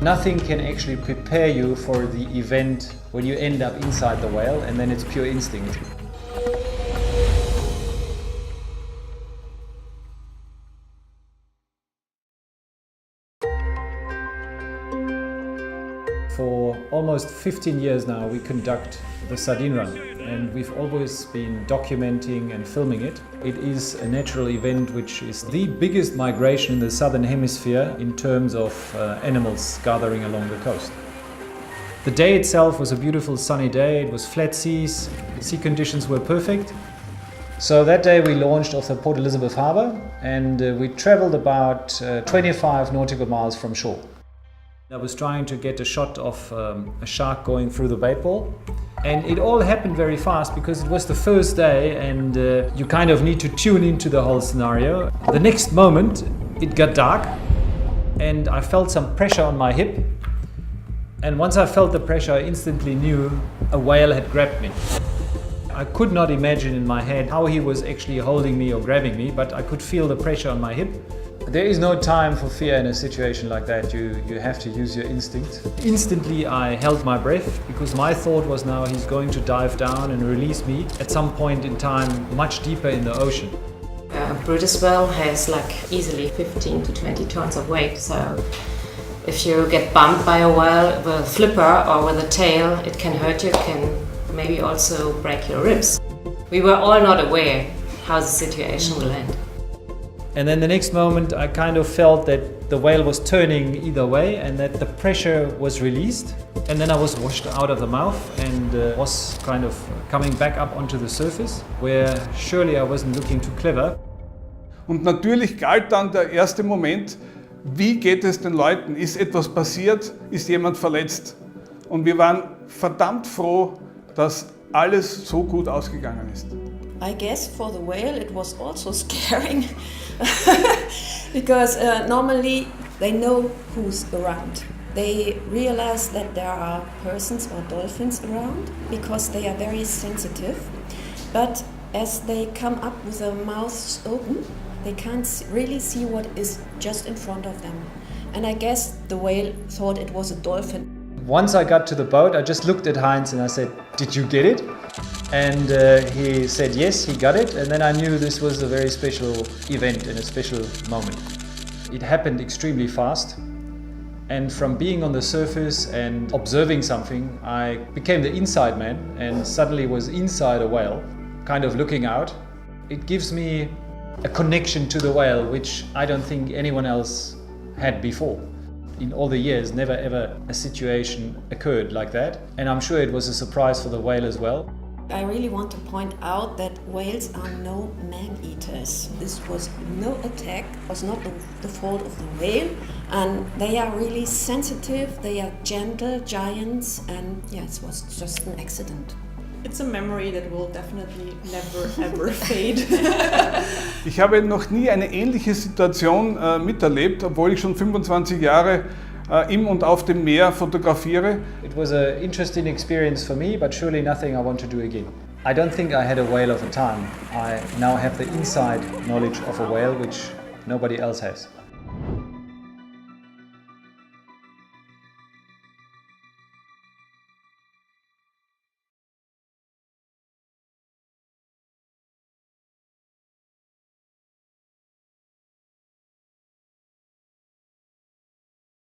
Nothing can actually prepare you for the event when you end up inside the whale, and then it's pure instinct. For almost 15 years now we conduct the sardine run, and we've always been documenting and filming it. It is a natural event which is the biggest migration in the southern hemisphere in terms of animals gathering along the coast. The day itself was a beautiful sunny day, it was flat seas, sea conditions were perfect. So that day we launched off the Port Elizabeth harbour, and we travelled about 25 nautical miles from shore. I was trying to get a shot of a shark going through the bait ball, and it all happened very fast because it was the first day, and you kind of need to tune into the whole scenario. The next moment it got dark and I felt some pressure on my hip, and once I felt the pressure I instantly knew a whale had grabbed me. I could not imagine in my head how he was actually holding me or grabbing me, but I could feel the pressure on my hip. There is no time for fear in a situation like that. You have to use your instinct. Instantly I held my breath because my thought was now he's going to dive down and release me at some point in time much deeper in the ocean. A British whale has like easily 15 to 20 tons of weight, so if you get bumped by a whale with a flipper or with a tail, it can hurt you, it can maybe also break your ribs. We were all not aware how the situation will end. And then the next moment I kind of felt that the whale was turning either way and that the pressure was released. And then I was washed out of the mouth and was kind of coming back up onto the surface, where surely I wasn't looking too clever. Und natürlich galt dann der erste Moment, wie geht es den Leuten? Ist etwas passiert? Ist jemand verletzt? Und wir waren verdammt froh, dass alles so gut ausgegangen ist. I guess for the whale it was also scaring because normally they know who's around. They realize that there are persons or dolphins around because they are very sensitive. But as they come up with their mouths open, they can't really see what is just in front of them. And I guess the whale thought it was a dolphin. Once I got to the boat, I just looked at Heinz and I said, "Did you get it?" And he said yes, he got it, and then I knew this was a very special event and a special moment. It happened extremely fast, and from being on the surface and observing something, I became the inside man and suddenly was inside a whale, kind of looking out. It gives me a connection to the whale which I don't think anyone else had before. In all the years, never ever a situation occurred like that, and I'm sure it was a surprise for the whale as well. I really want to point out that whales are no man-eaters. This was no attack, was not the fault of the whale, and they are really sensitive, they are gentle giants, and yeah, it was just an accident. It's a memory that will definitely never ever fade. Ich habe noch nie eine ähnliche Situation miterlebt, obwohl ich schon 25 Jahre im und auf dem Meer fotografiere. It was an interesting experience for me, but surely nothing I want to do again. I don't think I had a whale of a time. I now have the inside knowledge of a whale which nobody else has.